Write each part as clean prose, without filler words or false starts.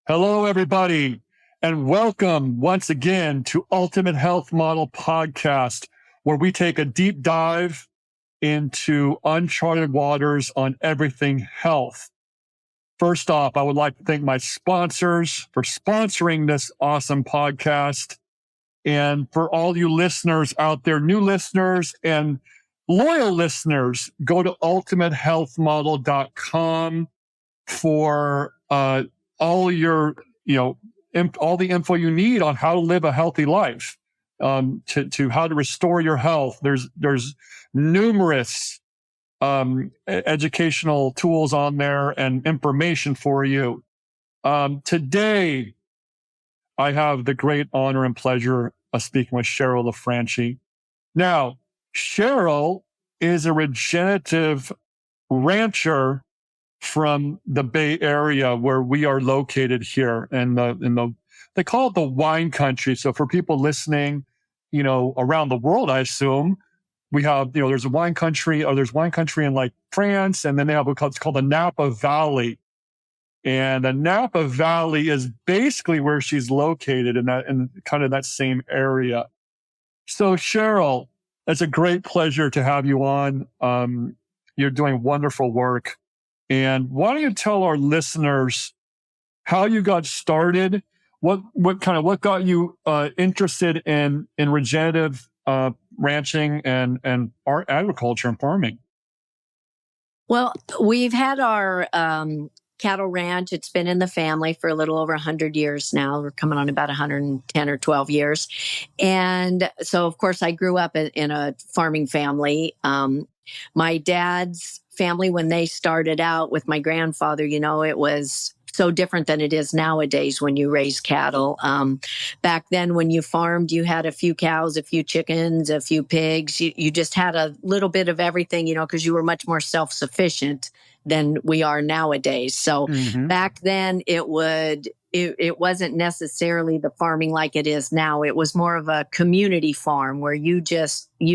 Hello, everybody, and welcome once again to Ultimate Health Model Podcast, where we take a deep dive into uncharted waters on everything health. First off, I would like to thank my sponsors for sponsoring this awesome podcast. And for all you listeners out there, new listeners and loyal listeners, go to ultimatehealthmodel.com for all your, all the info you need on how to live a healthy life, to how to restore your health. There's numerous educational tools on there and information for you. Today, I have the great honor and pleasure of speaking with Cheryl LaFranchi. Now, Cheryl is a regenerative rancher from the Bay Area where we are located here they call it the wine country. So for people listening, around the world, I assume we have, there's wine country in like France, and then they have what's called the Napa Valley. And the Napa Valley is basically where she's located in kind of that same area. So Cheryl, it's a great pleasure to have you on. You're doing wonderful work. And why don't you tell our listeners how you got started? What got you interested in regenerative ranching and our agriculture and farming? Well, we've had our cattle ranch. It's been in the family for a little over 100 years now. We're coming on about 110 or 12 years. And so, of course, I grew up in a farming family. My dad's family, when they started out with my grandfather, it was so different than it is nowadays when you raise cattle. Back then, when you farmed, you had a few cows, a few chickens, a few pigs. You just had a little bit of everything, because you were much more self-sufficient than we are nowadays. So back then, it wasn't necessarily the farming like it is now. It was more of a community farm where you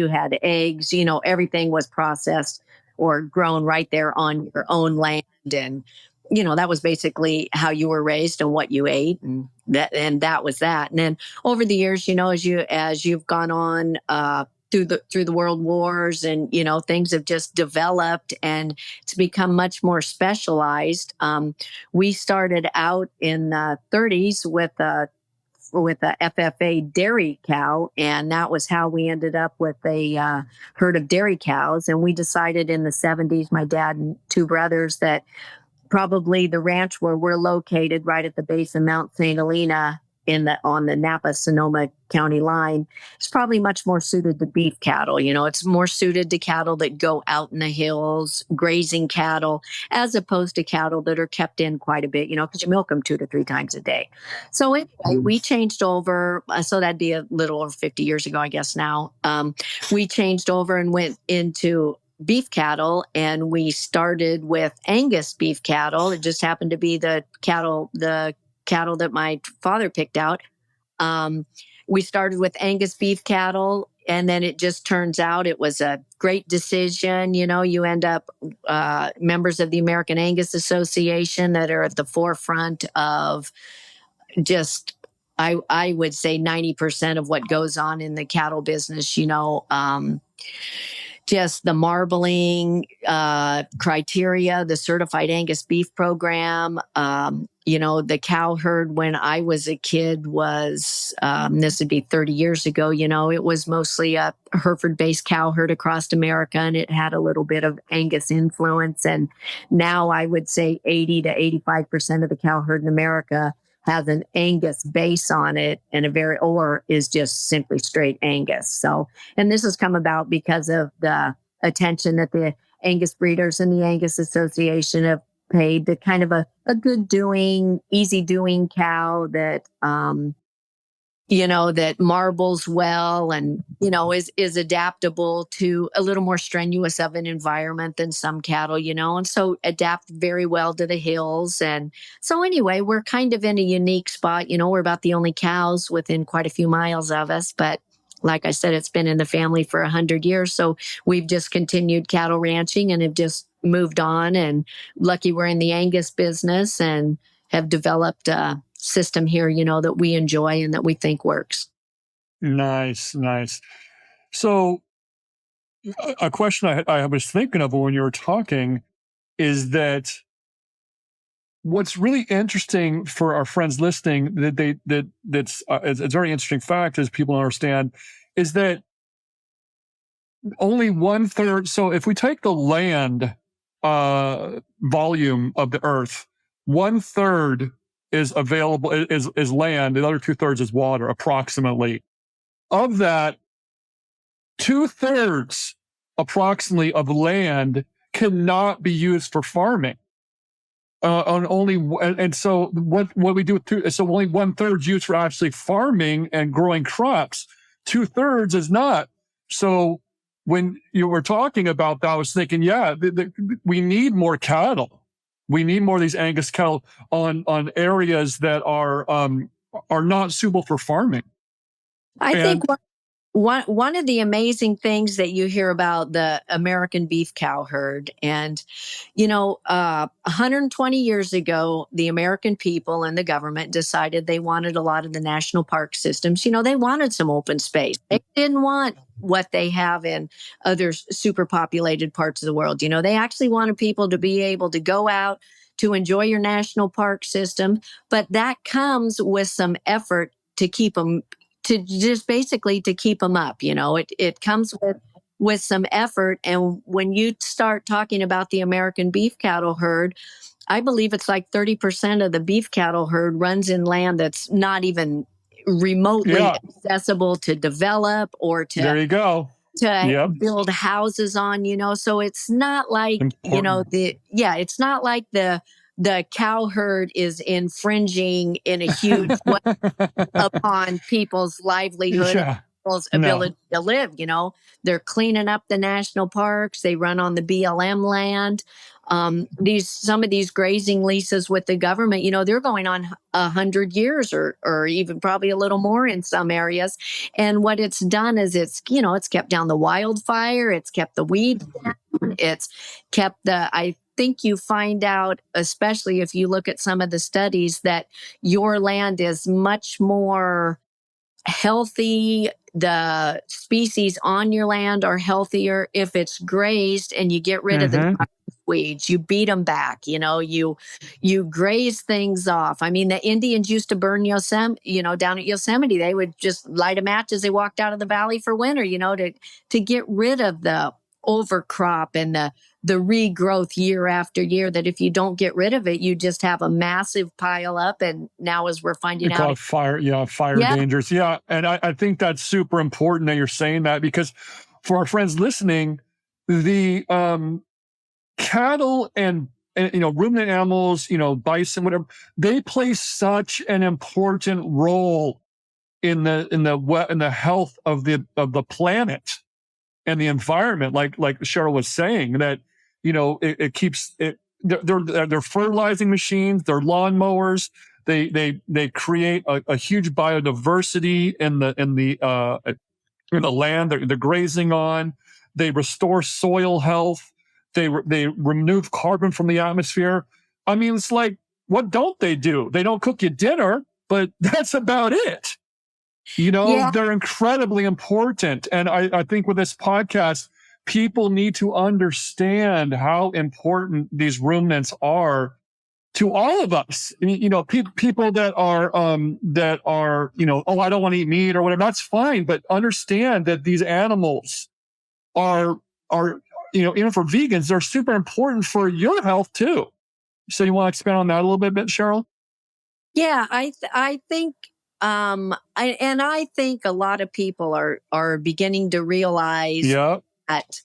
had eggs, everything was processed or grown right there on your own land. And, that was basically how you were raised and what you ate. And that was that. And then over the years, as you've gone on, through the world wars and, things have just developed and it's become much more specialized. We started out in the 30s with a FFA dairy cow. And that was how we ended up with a herd of dairy cows. And we decided in the 70s, my dad and two brothers, that probably the ranch where we're located right at the base of Mount St. Helena on the Napa-Sonoma County line is probably much more suited to beef cattle. It's more suited to cattle that go out in the hills, grazing cattle, as opposed to cattle that are kept in quite a bit, because you milk them 2 to 3 times a day. So anyway, we changed over. So that'd be a little over 50 years ago, I guess now. We changed over and went into beef cattle, and we started with Angus beef cattle. It just happened to be the cattle that my father picked out. We started with Angus beef cattle, and then it just turns out it was a great decision. You end up members of the American Angus Association that are at the forefront of just, I would say 90% of what goes on in the cattle business, just the marbling criteria, the certified Angus beef program. The cow herd when I was a kid was, this would be 30 years ago, it was mostly a Hereford-based cow herd across America, and it had a little bit of Angus influence. And now I would say 80 to 85% of the cow herd in America has an Angus base on it or is just simply straight Angus. So, and this has come about because of the attention that the Angus breeders and the Angus Association have paid to kind of a good doing, easy doing cow that, that marbles well and, is adaptable to a little more strenuous of an environment than some cattle, and so adapt very well to the hills. And so anyway, we're kind of in a unique spot. We're about the only cows within quite a few miles of us, but like I said, it's been in the family for 100 years. So we've just continued cattle ranching and have just moved on, and lucky we're in the Angus business and have developed a system here, that we enjoy and that we think works. Nice, nice. So, a question I was thinking of when you were talking is that what's really interesting for our friends listening that's it's a very interesting fact as people understand is that only 1/3. So if we take the land volume of the earth, 1/3 is available is land, the other 2/3 is water, approximately. Of that, 2/3 approximately of land cannot be used for farming. On only and so what we do with so only 1/3 used for actually farming and growing crops. 2/3 is not. So when you were talking about that, I was thinking, yeah, we need more cattle. We need more of these Angus cattle on areas that are not suitable for farming. I think And one of the amazing things that you hear about the American beef cow herd, and 120 years ago, the American people and the government decided they wanted a lot of the national park systems. They wanted some open space. They didn't want what they have in other superpopulated parts of the world. They actually wanted people to be able to go out to enjoy your national park system, but that comes with some effort to keep them to just basically to keep them up. It comes with some effort. And when you start talking about the American beef cattle herd, I believe it's like 30% of the beef cattle herd runs in land that's not even remotely yeah, accessible to develop or there you go. to Yep, build houses on. So it's not like, important. it's not like the cow herd is infringing in a huge way upon people's livelihood and Yeah, people's no, ability to live. They're cleaning up the national parks. They run on the BLM land. Some of these grazing leases with the government, they're going on 100 years or even probably a little more in some areas. And what it's done is it's kept down the wildfire. It's kept the weeds down. It's kept I think you find out, especially if you look at some of the studies, that your land is much more healthy. The species on your land are healthier if it's grazed and you get rid of the hmm weeds. You beat them back. You graze things off. I mean, the Indians used to burn Yosemite. Down at Yosemite, they would just light a match as they walked out of the valley for winter. To get rid of the overcrop and the regrowth year after year. That if you don't get rid of it, you just have a massive pile up. And now, as we're They finding call out, it fire, yeah, fire yeah, dangers. Yeah. And I think that's super important that you're saying that because for our friends listening, the cattle and ruminant animals, bison, whatever, they play such an important role in the health of the planet and the environment. Like Cheryl was saying, that it keeps it. They're fertilizing machines. They're lawnmowers. They create a huge biodiversity in the land they're grazing on. They restore soil health. They remove carbon from the atmosphere. I mean, it's like, what don't they do? They don't cook you dinner, but that's about it. yeah, They're incredibly important. And I think with this podcast, people need to understand how important these ruminants are to all of us. I mean, people that are, oh, I don't want to eat meat or whatever. That's fine, but understand that these animals are, even for vegans, they're super important for your health too. So you want to expand on that a little bit, Cheryl? yeah. I think, I think a lot of people are beginning to realize Yeah. that,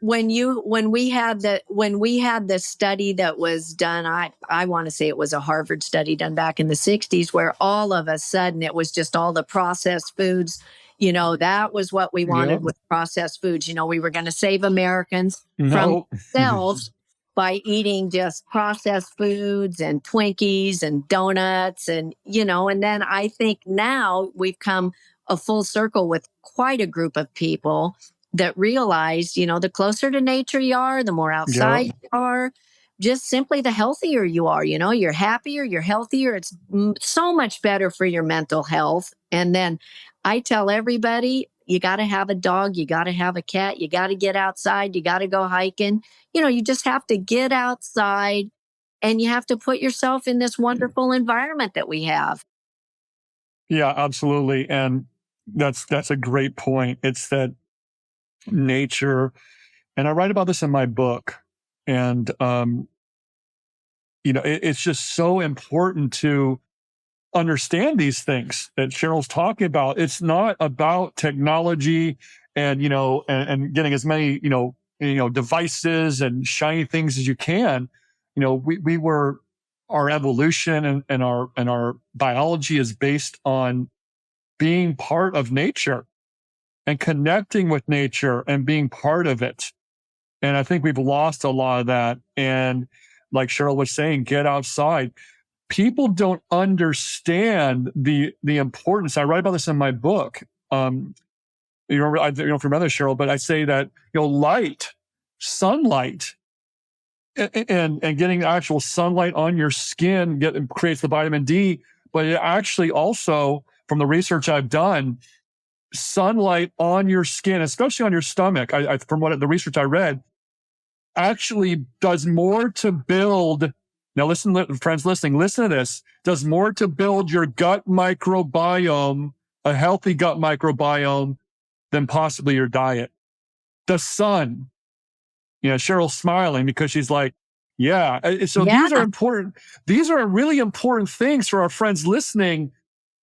when we had the study that was done. I want to say it was a Harvard study done back in the 60s, where all of a sudden it was just all the processed foods. That was what we Yeah. wanted with processed foods. We were going to save Americans from No. themselves by eating just processed foods and Twinkies and donuts. And then I think now we've come a full circle with quite a group of people that realize, the closer to nature you are, the more Yeah. outside you are, just simply the healthier you are, you're happier, you're healthier. It's so much better for your mental health. And then I tell everybody, you got to have a dog, you got to have a cat, you got to get outside, you got to go hiking. You just have to get outside and you have to put yourself in this wonderful environment that we have. Yeah, absolutely. And that's a great point. It's that nature, and I write about this in my book. And it's just so important to understand these things that Cheryl's talking about. It's not about technology and and getting as many devices and shiny things as you can. We were our evolution and our biology is based on being part of nature and connecting with nature and being part of it. And I think we've lost a lot of that. And like Cheryl was saying, get outside. People don't understand the importance. I write about this in my book. I don't know if you remember, Cheryl, but I say that light, sunlight, and getting actual sunlight on your skin creates the vitamin D. But it actually also, from the research I've done, sunlight on your skin, especially on your stomach, from what the research I read, actually does more to build. Now, listen, friends listening, listen to this. Does more to build your gut microbiome, a healthy gut microbiome, than possibly your diet. The sun. Cheryl's smiling because she's like, yeah. So Yeah. these are important. These are really important things for our friends listening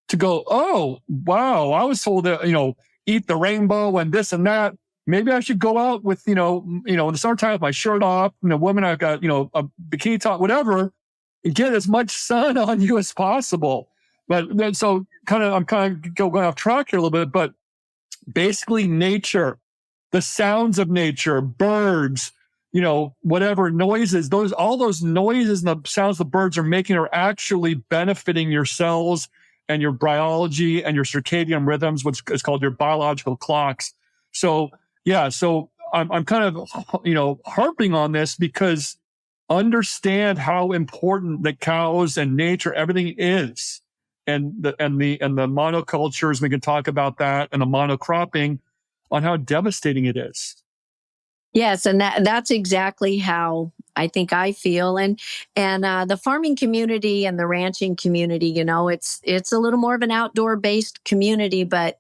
to go, oh, wow, I was told to, eat the rainbow and this and that. Maybe I should go out with, in the summertime with my shirt off, women, I've got, a bikini top, whatever, and get as much sun on you as possible. But then, so I'm kind of going off track here a little bit, but basically nature, the sounds of nature, birds, whatever noises, all those noises and the sounds the birds are making are actually benefiting your cells and your biology and your circadian rhythms, which is called your biological clocks. So, yeah, so I'm kind of, harping on this because understand how important the cows and nature, everything is. And the monocultures, we can talk about that, and the monocropping, on how devastating it is. Yes, and that's exactly how I think I feel, and the farming community and the ranching community, it's a little more of an outdoor based community, but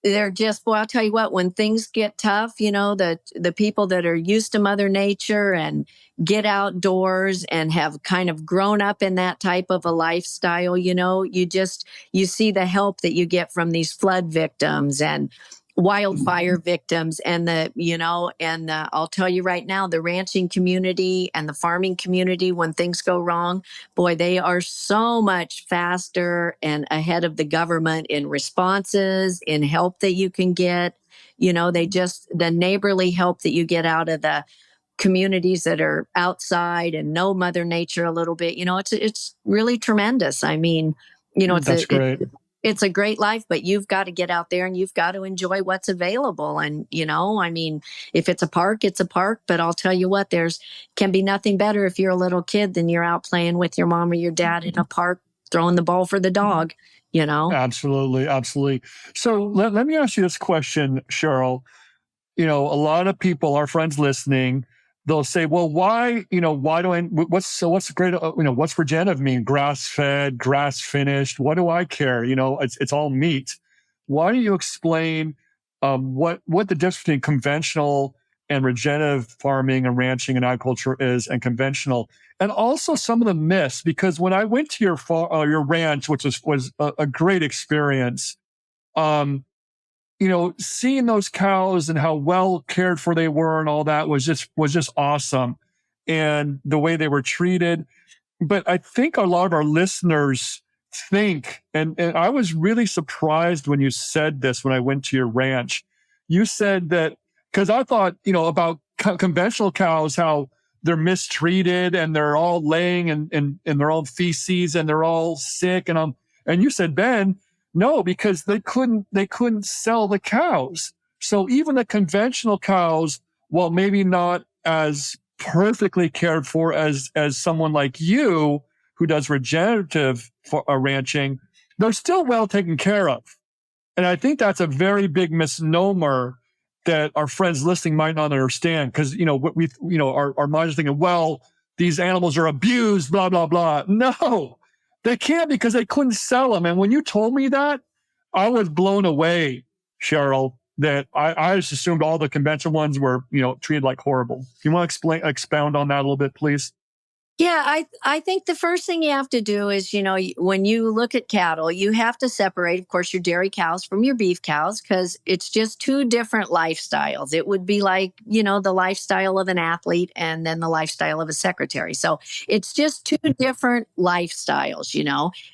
they're just, well, I'll tell you what, when things get tough, the people that are used to Mother Nature and get outdoors and have kind of grown up in that type of a lifestyle, you see the help that you get from these flood victims and wildfire victims I'll tell you right now, the ranching community and the farming community, when things go wrong, boy, they are so much faster and ahead of the government in responses, in help that you can get. The neighborly help that you get out of the communities that are outside and know Mother Nature a little bit, it's really tremendous. I mean, That's great. it's a great life, but you've got to get out there and you've got to enjoy what's available. And, I mean, if it's a park, it's a park, but I'll tell you what, can be nothing better if you're a little kid than you're out playing with your mom or your dad in a park, throwing the ball for the dog. Absolutely. Absolutely. So let me ask you this question, Cheryl. A lot of people, our friends listening, they'll say, well, why do what's great, what's regenerative mean? Grass fed, grass finished. What do I care? It's all meat. Why don't you explain what the difference between conventional and regenerative farming and ranching and agriculture is, and conventional, and also some of the myths? Because when I went to your ranch, which was a great experience, seeing those cows and how well cared for they were and all that was just awesome. And the way they were treated. But I think a lot of our listeners think, and I was really surprised when you said this when I went to your ranch. You said that, because I thought, about conventional cows, how they're mistreated and they're all laying in their own feces and they're all sick. And you said, Ben, no, because they couldn't sell the cows. So even the conventional cows, while maybe not as perfectly cared for as someone like you who does regenerative ranching, they're still well taken care of. And I think that's a very big misnomer that our friends listening might not understand, because what our minds are thinking, well, these animals are abused, blah blah blah. No, they can't, because they couldn't sell them. And when you told me that, I was blown away, Cheryl. That I just assumed all the conventional ones were treated like horrible. You want to expound on that a little bit, please? Yeah, I think the first thing you have to do is, when you look at cattle, you have to separate, of course, your dairy cows from your beef cows, because it's just two different lifestyles. It would be like, the lifestyle of an athlete and then the lifestyle of a secretary. So it's just two different lifestyles,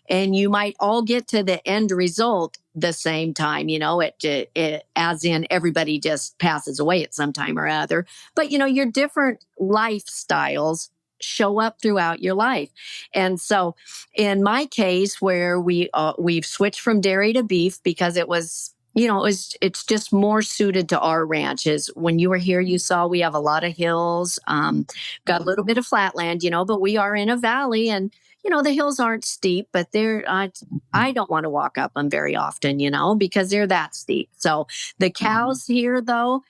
and you might all get to the end result the same time, it as in everybody just passes away at some time or other. But, your different lifestyles show up throughout your life. And so in my case, where we've switched from dairy to beef because it's just more suited to our ranches. When you were here, you saw we have a lot of hills, got a little bit of flatland, but we are in a valley, and the hills aren't steep, but I don't want to walk up them very often, because they're that steep. So the cows here, though,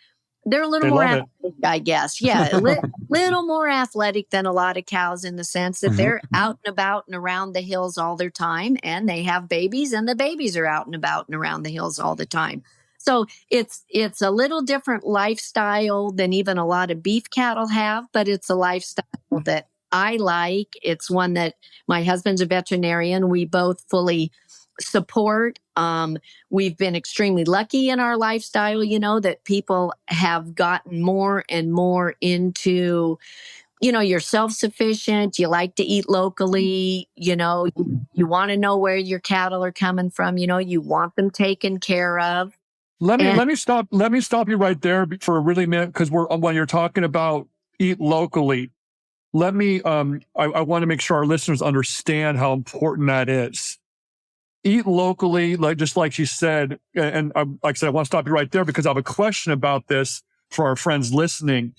they're a little They more love it. athletic, I guess. Yeah, little more athletic than a lot of cows, in the sense that they're out and about and around the hills all their time, and they have babies, and the babies are out and about and around the hills all the time. So it's a little different lifestyle than even a lot of beef cattle have, but it's a lifestyle that I like. It's one that my husband's a veterinarian. We both fully support. We've been extremely lucky in our lifestyle, that people have gotten more and more into, you're self-sufficient, you like to eat locally, you want to know where your cattle are coming from, you want them taken care of. Let And me stop you right there for a really minute, because when you're talking about eat locally, let me I want to make sure our listeners understand how important that is. Eat locally, just like she said, and like I said, I want to stop you right there because I have a question about this for our friends listening.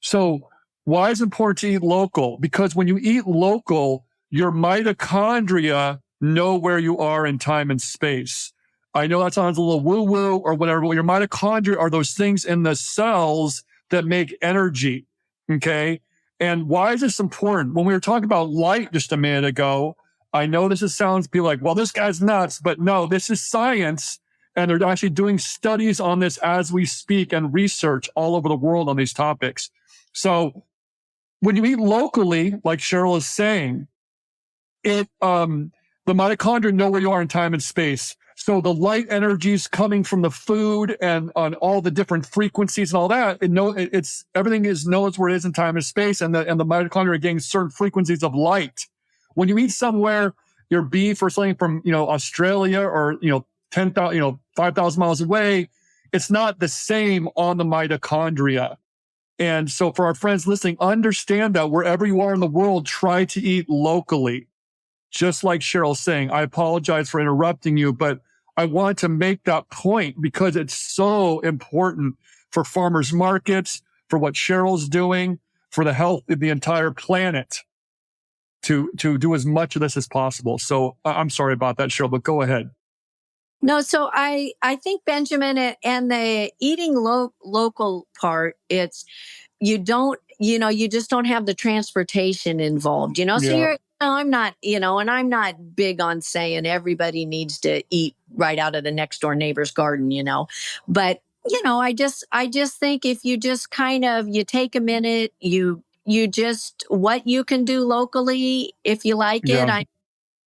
So why is it important to eat local? Because when you eat local, your mitochondria know where you are in time and space. I know that sounds a little woo-woo or whatever, but your mitochondria are those things in the cells that make energy. Okay. And why is this important? When we were talking about light just a minute ago, I know sounds be like, well, this guy's nuts, but no, this is science. And they're actually doing studies on this as we speak, and research all over the world on these topics. So when you eat locally, like Cheryl is saying, the mitochondria know where you are in time and space. So the light energies coming from the food and on all the different frequencies and all that, everything knows where it is in time and space, and the mitochondria are getting certain frequencies of light. When you eat somewhere, your beef or something from Australia or 10,000 5,000 miles away, it's not the same on the mitochondria. And so for our friends listening, understand that wherever you are in the world, try to eat locally. Just like Cheryl's saying, I apologize for interrupting you, but I want to make that point because it's so important for farmers markets, for what Cheryl's doing, for the health of the entire planet, to do as much of this as possible. So I'm sorry about that, Cheryl, but go ahead. no, so I think, Benjamin, and the eating local part, it's you just don't have the transportation involved, so Yeah. I'm not, and I'm not big on saying everybody needs to eat right out of the next door neighbor's garden, but I just think if you just kind of, you take a minute, you just, what you can do locally, if you like it. Yeah.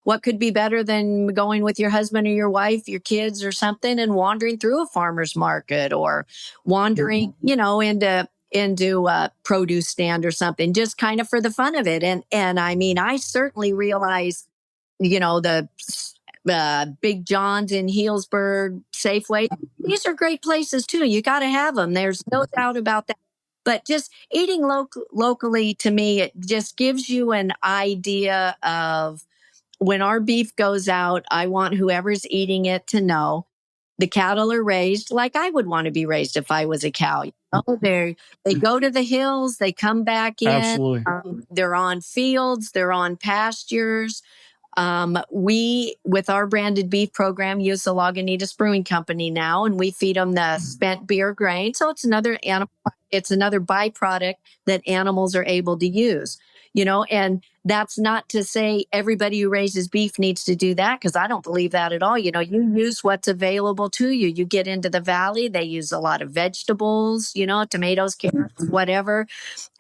What could be better than going with your husband or your wife, your kids or something, and wandering through a farmer's market, or wandering, into a produce stand or something, just kind of for the fun of it. And I mean, I certainly realize, the Big John's in Healdsburg, Safeway, these are great places too. You got to have them. There's no doubt about that. But just eating locally, to me, it just gives you an idea of, when our beef goes out, I want whoever's eating it to know the cattle are raised like I would want to be raised if I was a cow. They go to the hills, they come back in, Absolutely. they're on fields, they're on pastures. We, with our branded beef program, use the Lagunitas Brewing Company now, and we feed them the spent beer grain. So it's another animal, it's another byproduct that animals are able to use, and that's not to say everybody who raises beef needs to do that, because I don't believe that at all. You use what's available to you. You get into the valley, they use a lot of vegetables, tomatoes, carrots, whatever.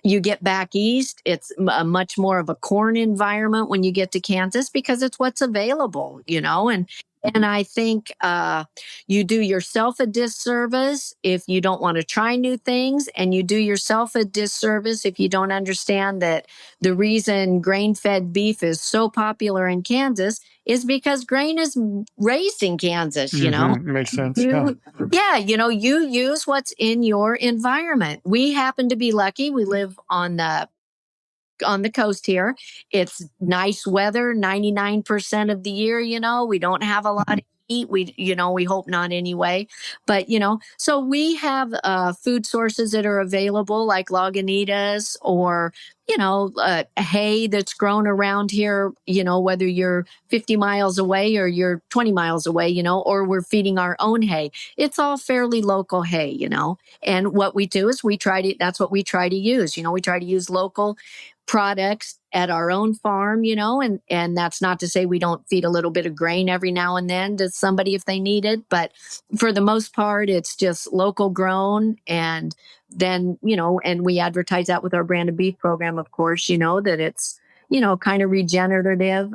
You get back east, it's a much more of a corn environment when you get to Kansas, because it's what's available, and I think you do yourself a disservice if you don't want to try new things, and you do yourself a disservice if you don't understand that the reason grain-fed beef is so popular in Kansas is because grain is raised in Kansas. Makes sense. You use what's in your environment. We happen to be lucky. We live on the coast here. It's nice weather 99% of the year. We don't have a lot of heat. We hope not anyway. But, so we have food sources that are available, like Lagunitas, or, hay that's grown around here, whether you're 50 miles away or you're 20 miles away, or we're feeding our own hay. It's all fairly local hay, and what we do is that's what we try to use. We try to use local products at our own farm, and that's not to say we don't feed a little bit of grain every now and then to somebody if they need it. But for the most part, it's just local grown. And then, and we advertise that with our brand of beef program, of course, that it's, kind of regenerative.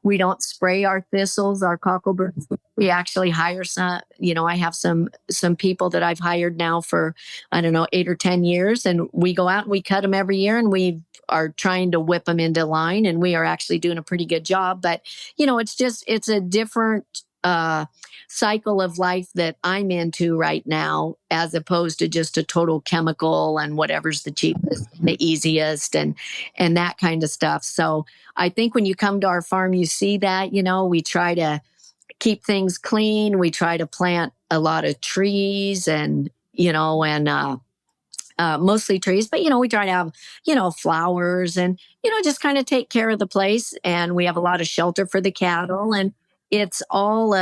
We don't spray our thistles, our cockleburs. We actually hire some, I have some people that I've hired now for, I don't know, 8 or 10 years. And we go out and we cut them every year, and we are trying to whip them into line, and we are actually doing a pretty good job. But, it's a different cycle of life that I'm into right now, as opposed to just a total chemical and whatever's the cheapest, the easiest, and that kind of stuff. So I think when you come to our farm, you see that, we try to keep things clean. We try to plant a lot of trees and mostly trees, but we try to have flowers, and just kind of take care of the place. And we have a lot of shelter for the cattle, and it's all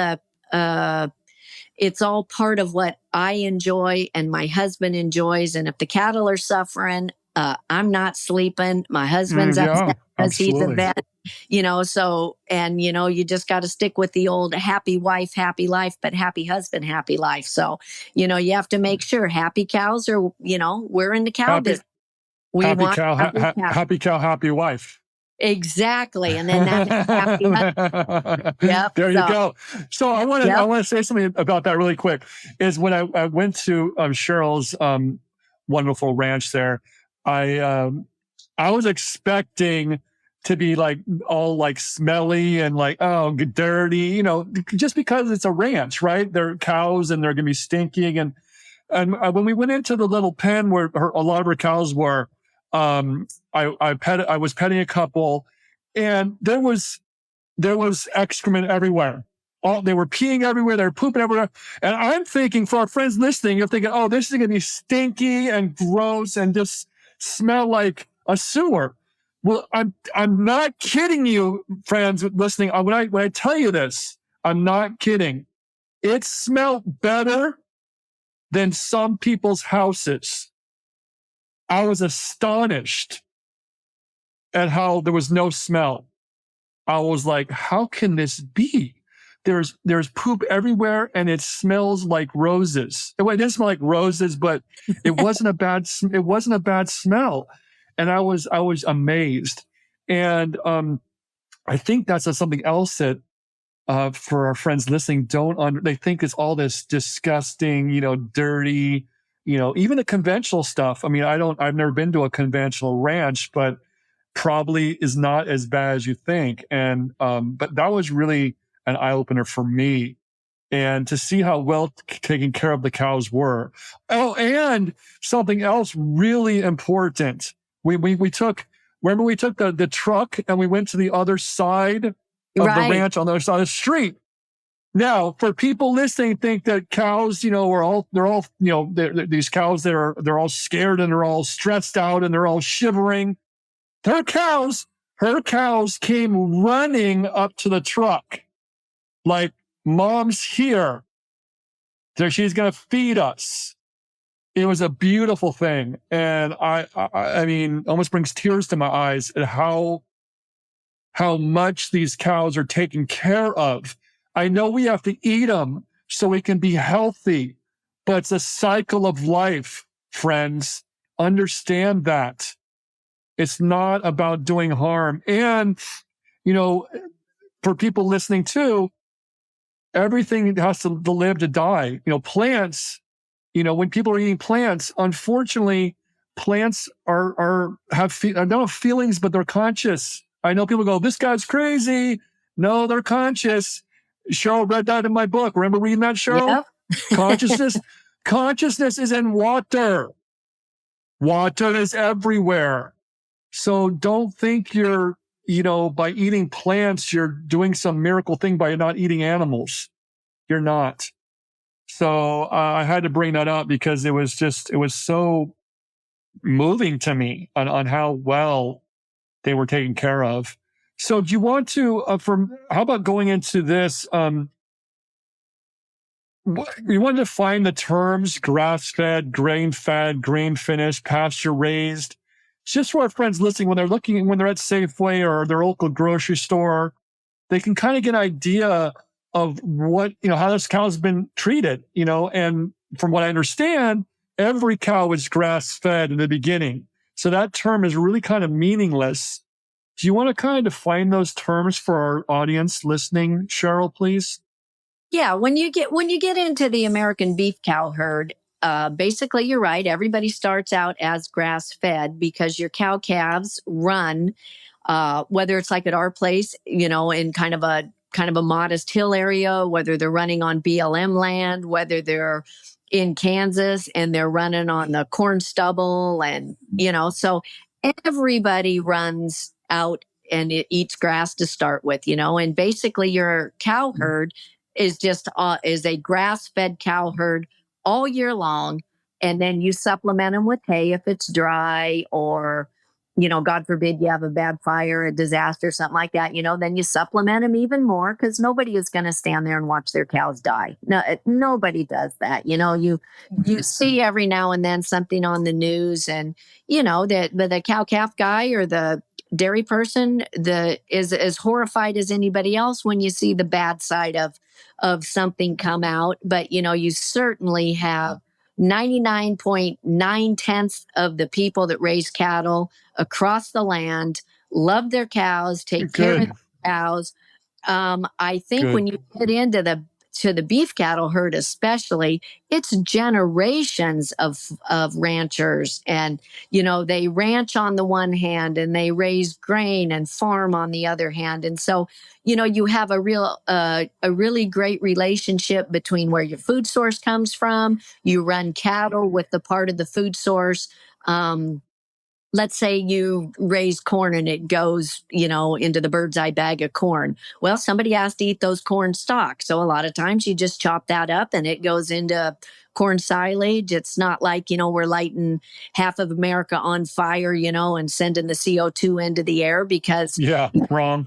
it's all part of what I enjoy and my husband enjoys. And if the cattle are suffering, I'm not sleeping. My husband's upset because he's a vet, so, and, you just got to stick with the old happy wife, happy life, but happy husband, happy life. So, you have to make sure happy cows are, we're in the cow business. We happy want cow, happy cow, happy wife. Exactly. And then that happy husband. Yep. There you go. So I want to say something about that really quick. Is when I went to Cheryl's wonderful ranch there, I was expecting to be like all like smelly and like, oh, dirty, just because it's a ranch, right? They're cows and they're going to be stinking. And when we went into the little pen where a lot of her cows were, I was petting a couple, and there was excrement everywhere. They were peeing everywhere. They were pooping everywhere. And I'm thinking, for our friends listening, you're thinking, oh, this is going to be stinky and gross and just smell like a sewer. Well, I'm not kidding you, friends listening. When I tell you this, I'm not kidding. It smelled better than some people's houses. I was astonished at how there was no smell. I was like, how can this be? There's poop everywhere, and it smells like roses. It didn't smell like roses, but it wasn't a bad smell. And I was amazed. And I think that's something else that for our friends listening, they think it's all this disgusting, dirty, even the conventional stuff. I mean, I've never been to a conventional ranch, but probably is not as bad as you think. And but that was really an eye opener for me, and to see how well taken care of the cows were. Oh, and something else really important. We took the truck and we went to the other side of the ranch, on the other side of the street. Now, for people listening, think that cows, these cows they're all scared and they're all stressed out and they're all shivering. Her cows came running up to the truck like, "Mom's here. She's going to feed us." It was a beautiful thing, and I mean, almost brings tears to my eyes at how much these cows are taken care of. I know we have to eat them so we can be healthy, but it's a cycle of life, friends. Understand that. It's not about doing harm. And, you know, for people listening too, everything has to live to die. Plants, when people are eating plants, unfortunately, plants don't have feelings, but they're conscious. I know people go, "This guy's crazy." No, they're conscious. Cheryl read that in my book. Remember reading that, Cheryl? Yep. Consciousness is in water. Water is everywhere. So don't think by eating plants, you're doing some miracle thing by not eating animals. You're not. So I had to bring that up because it was so moving to me on how well they were taken care of. So do you want to, how about going into this? You want to define the terms grass-fed, grain-fed, grain-finished, pasture-raised, just for our friends listening, when they're at Safeway or their local grocery store, they can kind of get an idea of what, how this cow's been treated, and from what I understand, every cow is grass-fed in the beginning. So that term is really kind of meaningless. Do you want to kind of define those terms for our audience listening, Cheryl, please? Yeah, when you get into the American beef cow herd, basically you're right. Everybody starts out as grass fed because your cow calves run, whether it's like at our place, in kind of a modest hill area, whether they're running on BLM land, whether they're in Kansas and they're running on the corn stubble, and so everybody runs out and it eats grass to start with, and basically your cow herd is a grass-fed cow herd all year long, and then you supplement them with hay if it's dry, or God forbid you have a bad fire, a disaster, something like that. Then you supplement them even more, because nobody is going to stand there and watch their cows die. No, nobody does that. You see every now and then something on the news, and that the cow calf guy or the dairy person is as horrified as anybody else when you see the bad side of something come out. But you certainly have 99.9 tenths of the people that raise cattle across the land love their cows, take care of Good. their cows. I think Good. when you get into the beef cattle herd, especially, it's generations of ranchers, and they ranch on the one hand and they raise grain and farm on the other hand, and so you have a really great relationship between where your food source comes from. You run cattle with the part of the food source. Let's say you raise corn and it goes, into the bird's eye bag of corn. Well, somebody has to eat those corn stalks. So a lot of times you just chop that up and it goes into corn silage. It's not like, we're lighting half of America on fire, and sending the CO2 into the air, because Yeah, wrong.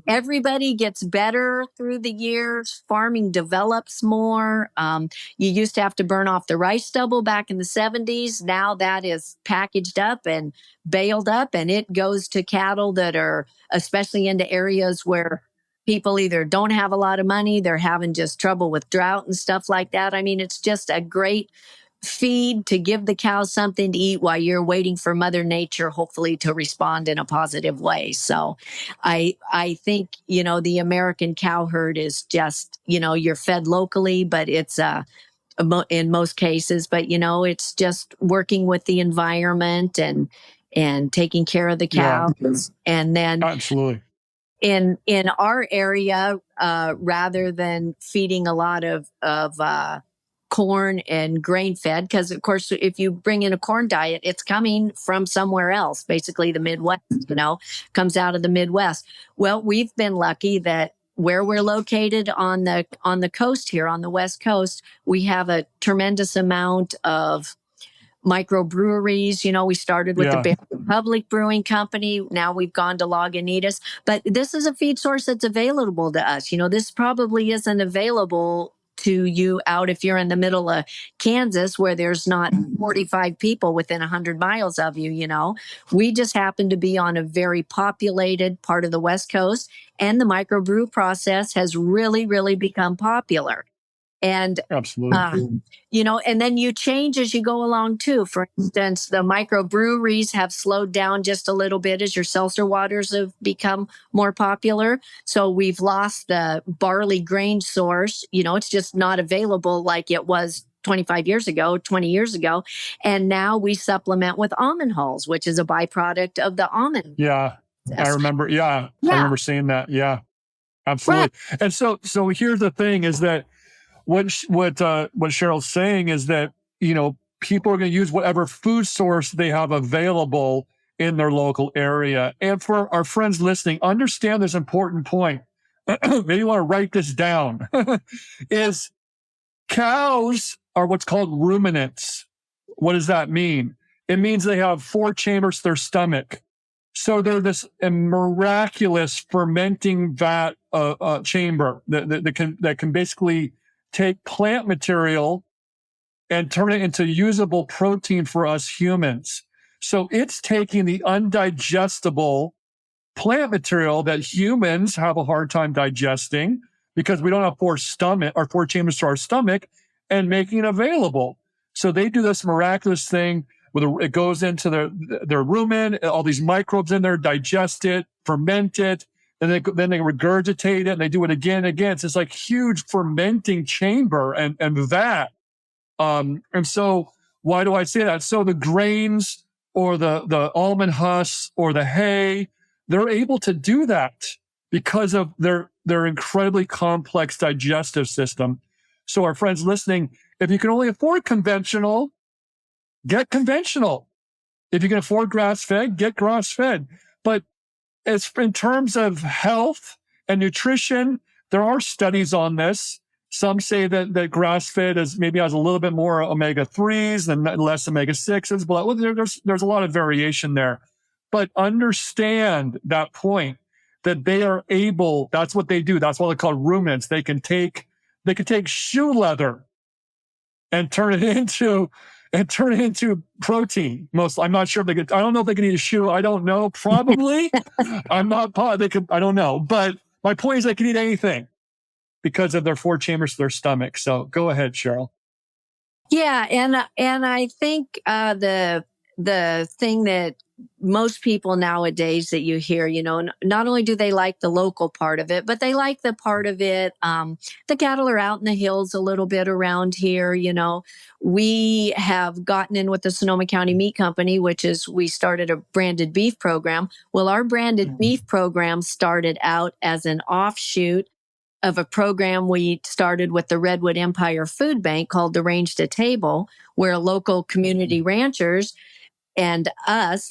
everybody gets better through the years. Farming develops more. You used to have to burn off the rice stubble back in the 70s. Now that is packaged up and baled up, and it goes to cattle that are, especially into areas where people either don't have a lot of money, they're having just trouble with drought and stuff like that. I mean, it's just a great feed to give the cows something to eat while you're waiting for Mother Nature, hopefully, to respond in a positive way. So I think, the American cow herd is just, you're fed locally, but it's in most cases, but it's just working with the environment and taking care of the cows. Yeah. And then Absolutely. in our area, rather than feeding a lot of corn and grain fed, because of course if you bring in a corn diet, it's coming from somewhere else, basically the Midwest, comes out of the Midwest. Well, we've been lucky that where we're located on the coast here, on the West Coast, we have a tremendous amount of microbreweries. We started with the Yeah. Bear Republic Brewing Company. Now we've gone to Lagunitas, but this is a feed source that's available to us. This probably isn't available to you out if you're in the middle of Kansas where there's not 45 people within 100 miles of you. We just happen to be on a very populated part of the West Coast, and the microbrew process has really, really become popular. And Absolutely. and then you change as you go along too. For instance, the microbreweries have slowed down just a little bit as your seltzer waters have become more popular. So we've lost the barley grain source. It's just not available like it was 25 years ago, 20 years ago. And now we supplement with almond hulls, which is a byproduct of the almond. Yeah. I remember. Yeah. I remember seeing that. Yeah. Absolutely. Right. And so here's the thing is that what Cheryl's saying is that, people are going to use whatever food source they have available in their local area. And for our friends listening, understand this important point. Maybe you want to write this down. Is cows are what's called ruminants. What does that mean? It means they have 4 chambers to their stomach. So they're this miraculous fermenting vat chamber that can basically take plant material and turn it into usable protein for us humans. So it's taking the undigestible plant material that humans have a hard time digesting because we don't have 4 chambers to our stomach, and making it available. So they do this miraculous thing where it goes into their rumen, all these microbes in there, digest it, ferment it, and then they regurgitate it, and they do it again and again. It's this like huge fermenting chamber and vat. And so why do I say that? So the grains or the almond husks or the hay, they're able to do that because of their incredibly complex digestive system. So our friends listening, if you can only afford conventional, get conventional. If you can afford grass-fed, get grass-fed. But as in terms of health and nutrition, there are studies on this. Some say that grass-fed maybe has a little bit more omega-3s and less omega-6s, but there's a lot of variation there. But understand that point, that they are able, that's what they do. That's why they're called ruminants. They can take shoe leather and turn it into protein. I'm not sure if I don't know if they can eat a shoe. I don't know. Probably. I'm not positive. I don't know. But my point is they can eat anything because of their 4 chambers to their stomach. So go ahead, Cheryl. Yeah. And I think the thing that most people nowadays that you hear, not only do they like the local part of it, but they like the part of it. The cattle are out in the hills a little bit around here. We have gotten in with the Sonoma County Meat Company, we started a branded beef program. Well, our branded beef program started out as an offshoot of a program we started with the Redwood Empire Food Bank called the Range to Table, where local community ranchers and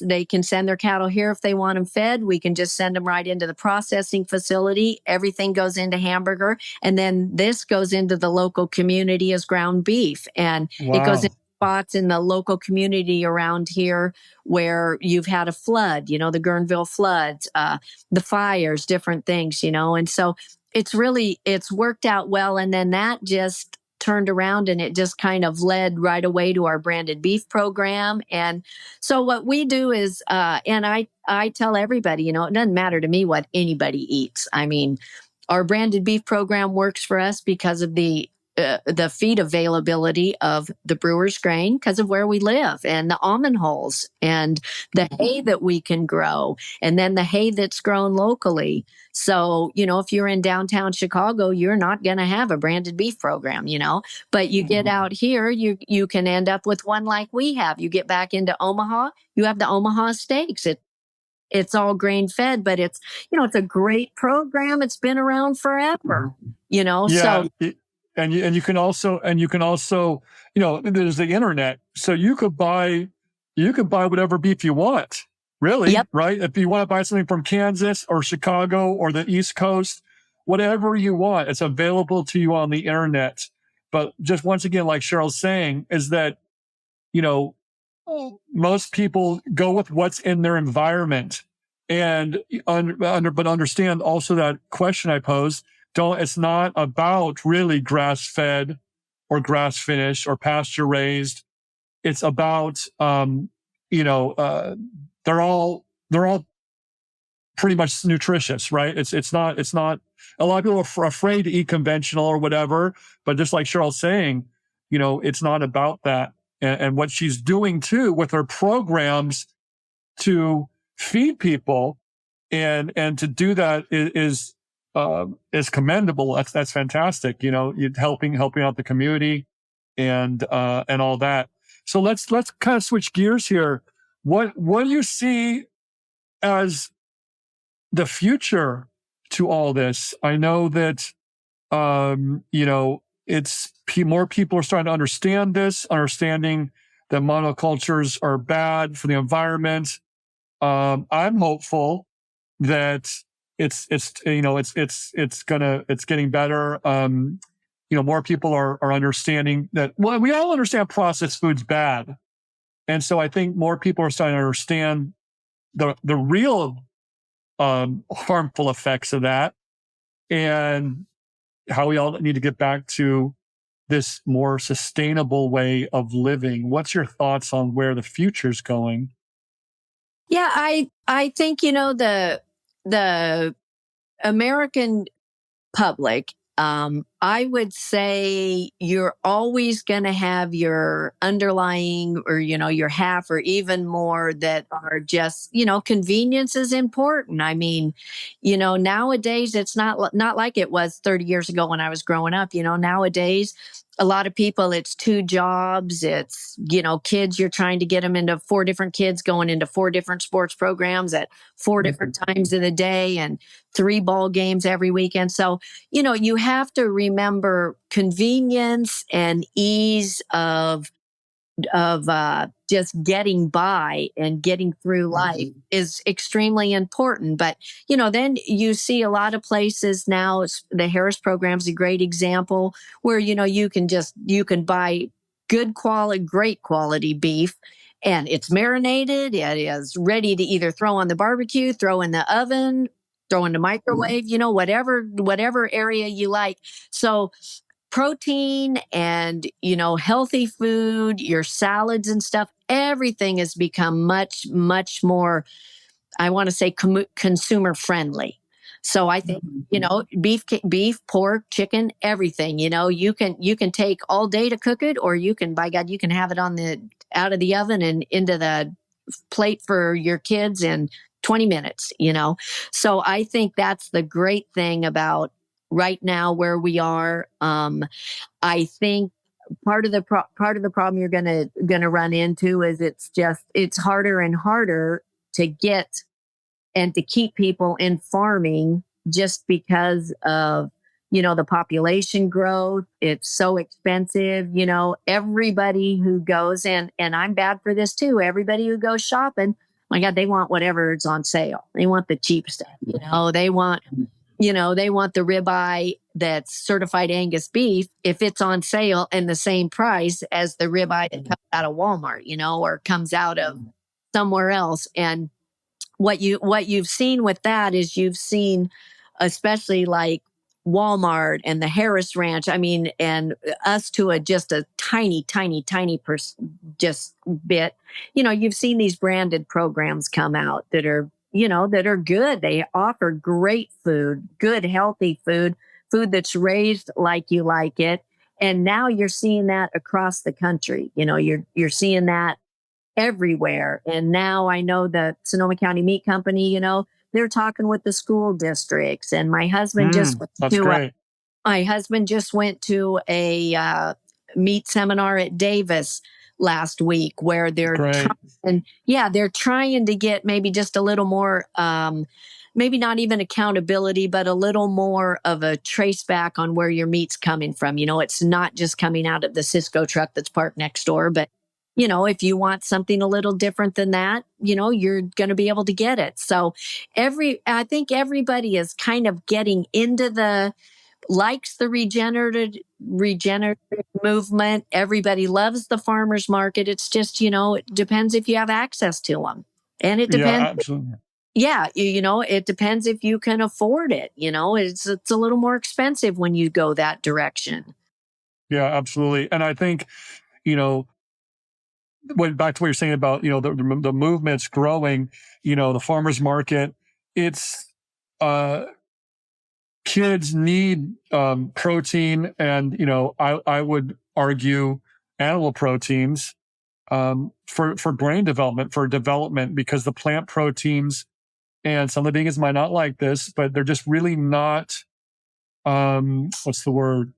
they can send their cattle here if they want them fed. We can just send them right into the processing facility. Everything goes into hamburger. And then this goes into the local community as ground beef. And It goes in spots in the local community around here where you've had a flood, the Guerneville floods, the fires, different things, And so it's worked out well. And then that just turned around and it just kind of led right away to our branded beef program. And so what we do is, and I tell everybody, it doesn't matter to me what anybody eats. I mean, our branded beef program works for us because of the feed availability of the brewer's grain, because of where we live, and the almond hulls and the hay that we can grow, and then the hay that's grown locally. So, if you're in downtown Chicago, you're not going to have a branded beef program, but you get out here, you can end up with one like we have. You get back into Omaha, you have the Omaha steaks. It's all grain fed, but it's a great program. It's been around forever, Yeah. So. And you can also, there's the internet. So you could buy whatever beef you want, really, Yep. right? If you want to buy something from Kansas or Chicago or the East Coast, whatever you want. It's available to you on the internet. But just once again, like Cheryl's saying, is that, you know, most people go with what's in their environment. And but understand also that question I posed, it's not about really grass fed or grass finished or pasture raised. It's about, you know, they're all pretty much nutritious, right? It's not, a lot of people are afraid to eat conventional or whatever, but just like Cheryl's saying, you know, it's not about that. And what she's doing too with her programs to feed people and to do that is commendable. That's fantastic. You know, helping out the community and all that. So let's kind of switch gears here. What do you see as the future to all this? I know that you know, it's more people are starting to understand this, understanding that monocultures are bad for the environment. I'm hopeful that it's you know it's getting better. You know, more people are understanding that. Well, we all understand processed food's bad, and so I think more people are starting to understand the real harmful effects of that, and how we all need to get back to this more sustainable way of living. What's your thoughts on where the future's going? Yeah, I think, you know, the American public, I would say you're always going to have your underlying, or, you know, your half or even more that are just, you know, convenience is important. I mean, you know, nowadays it's not like it was 30 years ago when I was growing up. You know, nowadays a lot of people, it's two jobs. It's, you know, kids, you're trying to get them into four different kids going into four different sports programs at four different times of the day and three ball games every weekend. So, you know, you have to remember convenience and ease of just getting by and getting through life is extremely important. But, you know, then you see a lot of places now, the Harris program is a great example where, you know, you can buy good quality, great quality beef, and it's marinated. It is ready to either throw on the barbecue, throw in the oven, throw in the microwave, you know, whatever area you like. So protein and, you know, healthy food, your salads and stuff, everything has become much more, I want to say, consumer friendly. So I think, you know, beef, pork, chicken, everything, you know, you can take all day to cook it, or you can, by God, you can have it out of the oven and into the plate for your kids in 20 minutes, you know. So I think that's the great thing about right now where we are. I think part of the problem you're gonna run into is it's harder and harder to get and to keep people in farming, just because of, you know, the population growth. It's so expensive. You know, everybody who goes, and I'm bad for this too, everybody who goes shopping, my God, they want whatever's on sale. They want the cheap stuff. You know, they want, you know, they want the ribeye that's certified Angus beef if it's on sale and the same price as the ribeye that comes out of Walmart, you know, or comes out of somewhere else. And what you've seen with that is you've seen, especially like Walmart and the Harris Ranch. I mean, and us to just a tiny just bit. You know, you've seen these branded programs come out that are, you know, that are good. They offer great food, good healthy food, food that's raised like you like it. And now you're seeing that across the country. You know, you're seeing that everywhere. And now I know the Sonoma County Meat Company, you know, they're talking with the school districts. And That's great. my husband just went to a meat seminar at Davis last week where Great. they're trying to get maybe just a little more, maybe not even accountability, but a little more of a trace back on where your meat's coming from. You know, it's not just coming out of the Cisco truck that's parked next door, but if you want something a little different than that, you're going to be able to get it. So I think everybody is kind of getting into likes the regenerative movement. Everybody loves the farmers market. It's just, it depends if you have access to them. And it Yeah, depends. absolutely. Yeah, it depends if you can afford it. It's a little more expensive when you go that direction. Yeah, absolutely. And I think, you know, back to what you're saying about, the movement's growing, the farmers market, it's, uh, kids need protein, and I would argue animal proteins, for brain development, for development, because the plant proteins, and some of the vegans might not like this, but they're just really not, what's the word,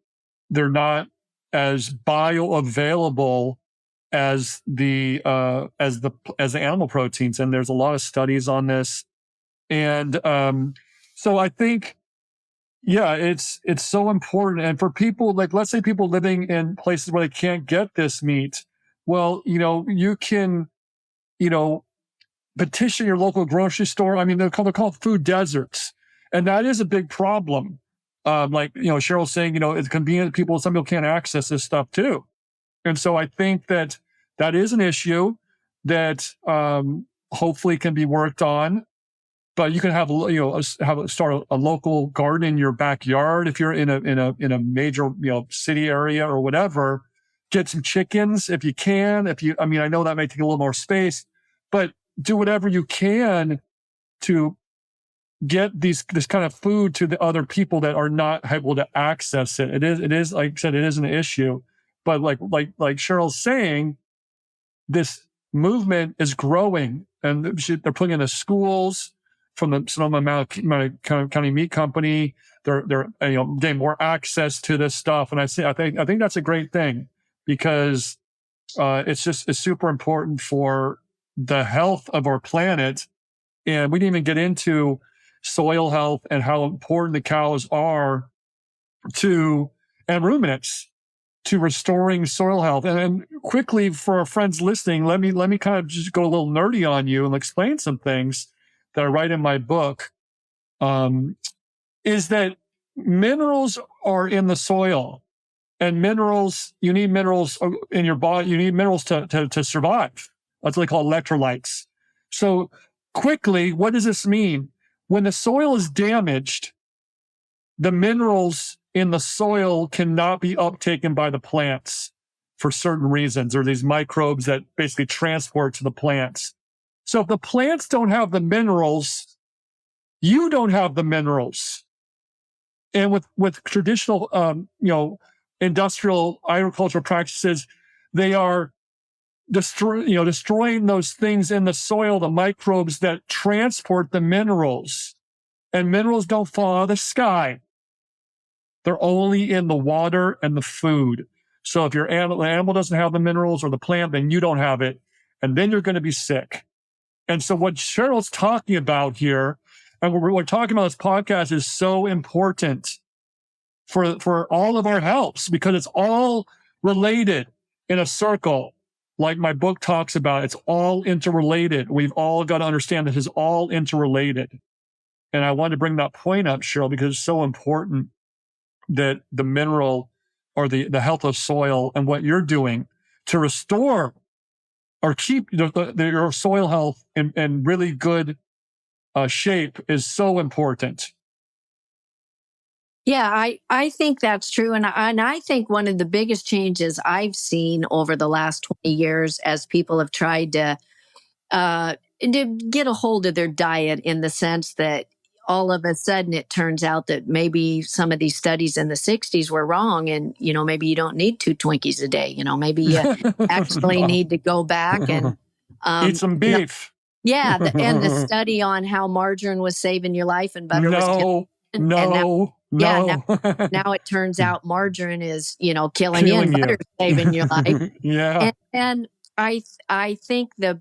they're not as bioavailable as the animal proteins, and there's a lot of studies on this. And so I think, yeah, it's so important. And for people, like, let's say people living in places where they can't get this meat, well, you can, you know, petition your local grocery store. I mean, they're called food deserts, and that is a big problem. Like, Cheryl's saying, it's convenient. Some people can't access this stuff too, and so I think that is an issue that, hopefully can be worked on. But you can have, start a local garden in your backyard if you're in a major, city area or whatever. Get some chickens if you can. I mean, I know that may take a little more space, but do whatever you can to get this kind of food to the other people that are not able to access it. It is like I said, it is an issue. But like Cheryl's saying, this movement is growing, and they're putting in the schools from the Sonoma County Meat Company. They're getting more access to this stuff, and I think that's a great thing, because it's super important for the health of our planet. And we didn't even get into soil health and how important the cows are to, and ruminants, to restoring soil health. And quickly, for our friends listening, let me kind of just go a little nerdy on you and explain some things that I write in my book. Is that minerals are in the soil, and you need minerals in your body. You need minerals to survive. That's what they call electrolytes. So quickly, what does this mean? When the soil is damaged, the minerals in the soil cannot be uptaken by the plants for certain reasons, or these microbes that basically transport to the plants. So if the plants don't have the minerals, you don't have the minerals. And with traditional, industrial agricultural practices, they are destroying those things in the soil, the microbes that transport the minerals. And minerals don't fall out of the sky. They're only in the water and the food. So if the animal doesn't have the minerals, or the plant, then you don't have it. And then you're going to be sick. And so what Cheryl's talking about here, and what we're talking about this podcast, is so important for all of our healths, because it's all related in a circle. Like my book talks about, it's all interrelated. We've all got to understand that it's all interrelated. And I wanted to bring that point up, Cheryl, because it's so important that the mineral, or the health of soil, and what you're doing to restore or keep your soil health in really good shape is so important. Yeah, I think that's true. And I think one of the biggest changes I've seen over the last 20 years, as people have tried to get a hold of their diet, in the sense that all of a sudden it turns out that maybe some of these studies in the 60s were wrong. And, maybe you don't need 2 Twinkies a day. Maybe you actually No. need to go back and Eat some beef. yeah. And the study on how margarine was saving your life and butter was killing. No. Yeah, now it turns out margarine is, killing you, Killing and you. butter saving your life. Yeah. And I think the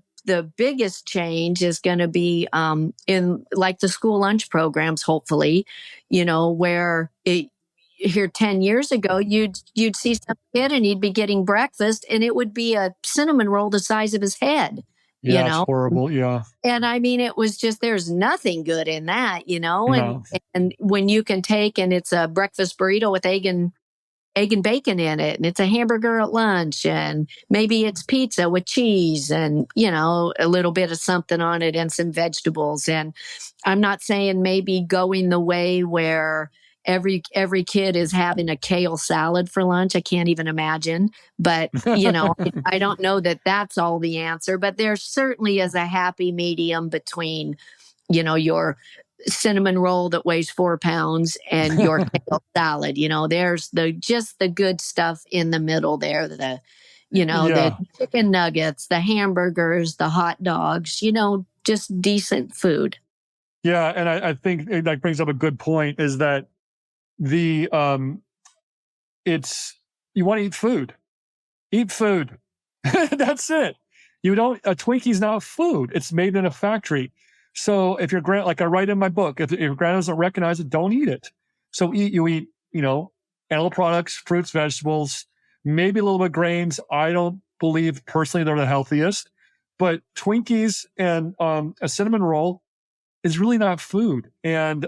biggest change is going to be in, like, the school lunch programs, hopefully, where here 10 years ago, you'd see some kid and he'd be getting breakfast and it would be a cinnamon roll the size of his head, you Yeah, it's know? horrible. Yeah. And I mean, it was just, there's nothing good in that, you know? No. And when you can take, and it's a breakfast burrito with egg and bacon in it, and it's a hamburger at lunch, and maybe it's pizza with cheese and, you know, a little bit of something on it and some vegetables. And I'm not saying maybe going the way where every kid is having a kale salad for lunch. I can't even imagine. But, you know, I don't know that that's all the answer, but there certainly is a happy medium between, you know, your cinnamon roll that weighs 4 pounds and your kale salad. You know, there's the good stuff in the middle there. You know, the Yeah. chicken nuggets, the hamburgers, the hot dogs, you know, just decent food. Yeah. And I think that brings up a good point, is that the, it's, you want to eat food. Eat food. That's it. You don't, a Twinkie's not food. It's made in a factory. So if your grand, like I write in my book, if your grand doesn't recognize it, don't eat it. So you eat, you know, animal products, fruits, vegetables, maybe a little bit of grains. I don't believe personally they're the healthiest, but Twinkies and a cinnamon roll is really not food. And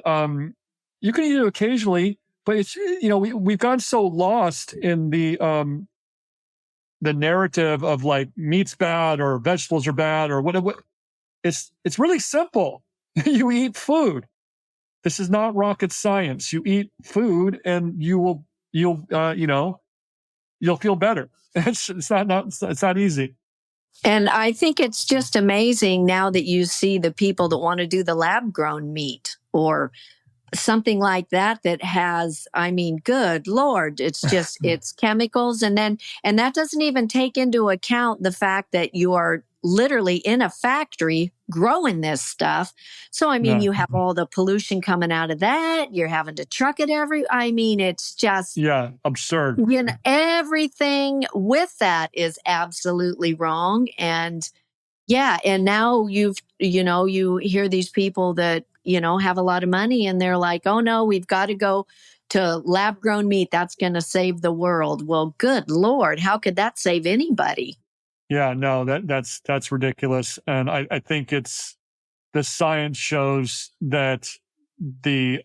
you can eat it occasionally, but it's, you know, we've gotten so lost in the narrative of like meat's bad or vegetables are bad or whatever. It's really simple. You eat food. This is not rocket science. You eat food and you know, you'll feel better. It's not easy. And I think it's just amazing now that you see the people that want to do the lab grown meat or something like that that has, I mean, good Lord, it's just, it's chemicals. And that doesn't even take into account the fact that you are literally in a factory growing this stuff. So, I mean, No. you have all the pollution coming out of that. You're having to truck it I mean, it's just, Yeah, absurd. you know, everything with that is absolutely wrong. And yeah, and now you know, you hear these people that, you know, have a lot of money and they're like, oh no, we've got to go to lab grown meat. That's going to save the world. Well, good Lord, how could that save anybody? Yeah, no, that's ridiculous. And I think it's, the science shows that the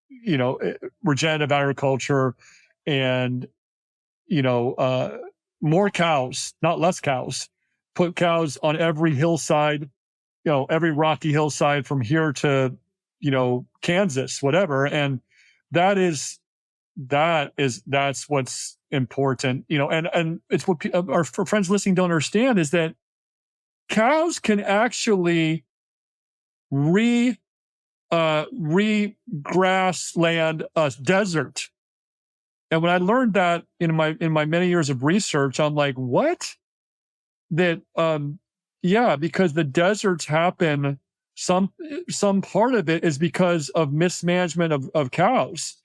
you know, regenerative agriculture and, you know, more cows, not less cows, put cows on every hillside, you know, every rocky hillside from here to, you know, Kansas, whatever. And that is, that's what's important, you know, and it's what our friends listening don't understand, is that cows can actually re grassland a desert. And when I learned that in my many years of research, I'm like, what? That yeah, because the deserts happen, some some part of it is because of mismanagement of cows,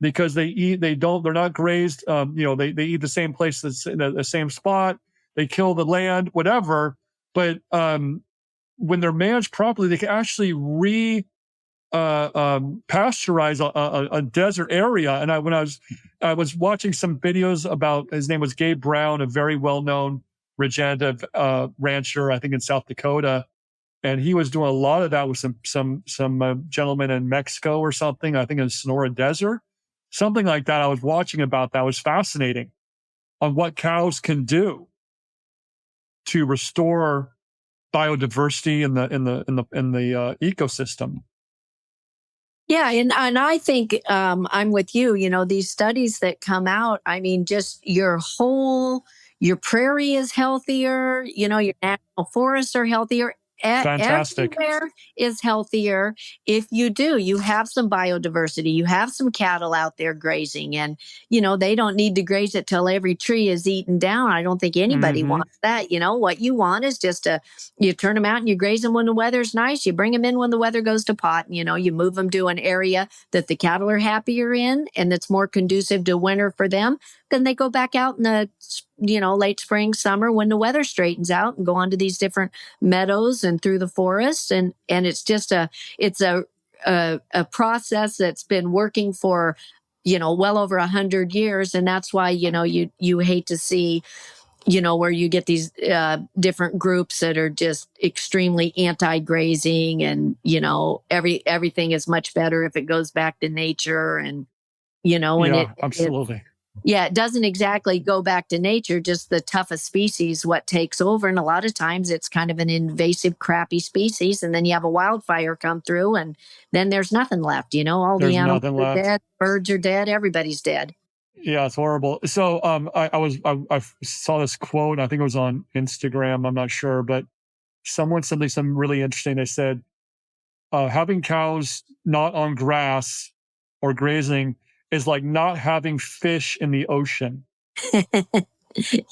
because they're not grazed, you know, they eat the same place, the same spot, they kill the land, whatever. But when they're managed properly, they can actually pasteurize a desert area. And I was watching some videos about, his name was Gabe Brown, a very well known regenerative rancher, I think in South Dakota, and he was doing a lot of that with some gentleman in Mexico or something. I think in Sonora Desert, something like that. I was watching about that. It was fascinating on what cows can do to restore biodiversity in the ecosystem. Yeah, and I think I'm with you. You know, these studies that come out, I mean, just your prairie is healthier. You know, your national forests are healthier. Fantastic. Everywhere is healthier if you have some biodiversity. You have some cattle out there grazing, and you know they don't need to graze it till every tree is eaten down. I don't think anybody Hmm. wants that. You know, what you want is just you turn them out and you graze them when the weather's nice. You bring them in when the weather goes to pot. And, you know, you move them to an area that the cattle are happier in and that's more conducive to winter for them. Then they go back out in the, you know, late spring, summer when the weather straightens out and go on to these different meadows and through the forests. And it's just it's a process that's been working for well over 100 years. And that's why, you hate to see, where you get these different groups that are just extremely anti-grazing, and, everything is much better if it goes back to nature. And, and Yeah, absolutely. yeah, it doesn't exactly go back to nature, just the toughest species, what takes over. And a lot of times it's kind of an invasive, crappy species. And then you have a wildfire come through, and then there's nothing left. All the There's animals nothing are left. dead, birds are dead, everybody's dead. Yeah, it's horrible. So I saw this quote. I think it was on Instagram. I'm not sure, but someone said something really interesting. They said, having cows not on grass or grazing is like not having fish in the ocean. Yep.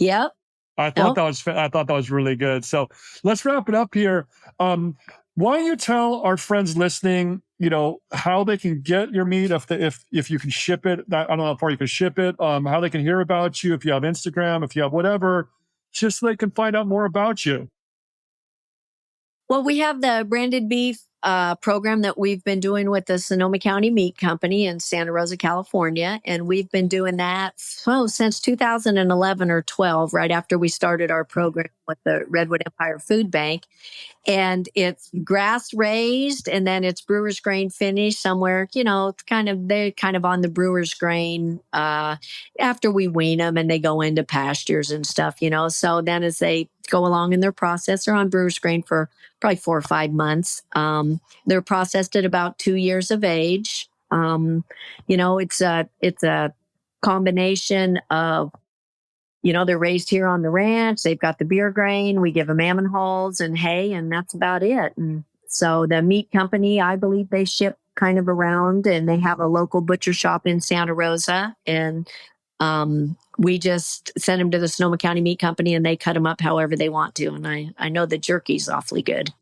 Nope. I thought that was really good. So let's wrap it up here. Why don't you tell our friends listening, how they can get your meat if you can ship it. I don't know how far you can ship it. How they can hear about you if you have Instagram, if you have whatever, just so they can find out more about you. Well, we have the branded beef program that we've been doing with the Sonoma County Meat Company in Santa Rosa, California. And we've been doing that since 2011 or 12, right after we started our program with the Redwood Empire Food Bank. And it's grass raised, and then it's brewer's grain finished somewhere, they're kind of on the brewer's grain after we wean them and they go into pastures and stuff. So then as they go along in their process, they're on brewer's grain for probably 4 or 5 months. They're processed at about 2 years of age. It's a combination of, they're raised here on the ranch. They've got the beer grain. We give them almond hulls and hay, and that's about it. And so the meat company, I believe they ship kind of around, and they have a local butcher shop in Santa Rosa. And we just send them to the Sonoma County Meat Company, and they cut them up however they want to. And I know the jerky's awfully good.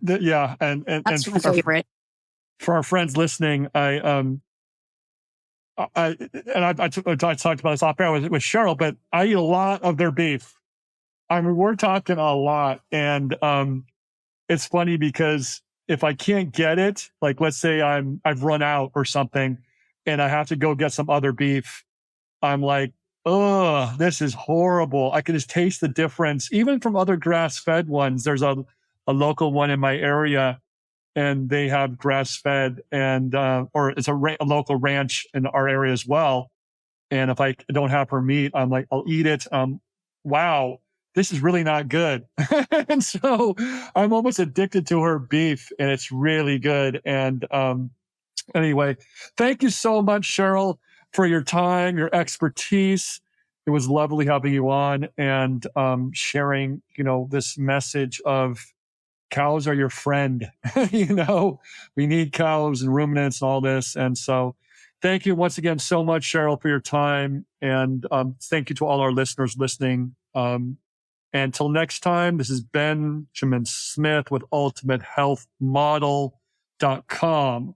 Yeah, and That's my favorite. for our friends listening, I talked about this off air with Cheryl, but I eat a lot of their beef. I mean, we're talking a lot, and it's funny because if I can't get it, like let's say I've run out or something, and I have to go get some other beef, I'm like, oh, this is horrible. I can just taste the difference, even from other grass-fed ones. There's a local one in my area, and they have grass fed and or it's a local ranch in our area as well. And if I don't have her meat, I'm like, I'll eat it. Wow, this is really not good. And so I'm almost addicted to her beef, and it's really good. And anyway, thank you so much, Cheryl, for your time, your expertise. It was lovely having you on and sharing, this message of cows are your friend. We need cows and ruminants and all this. And so thank you once again so much, Cheryl, for your time. And thank you to all our listeners listening. Until next time, this is Benjamin Smith with ultimatehealthmodel.com.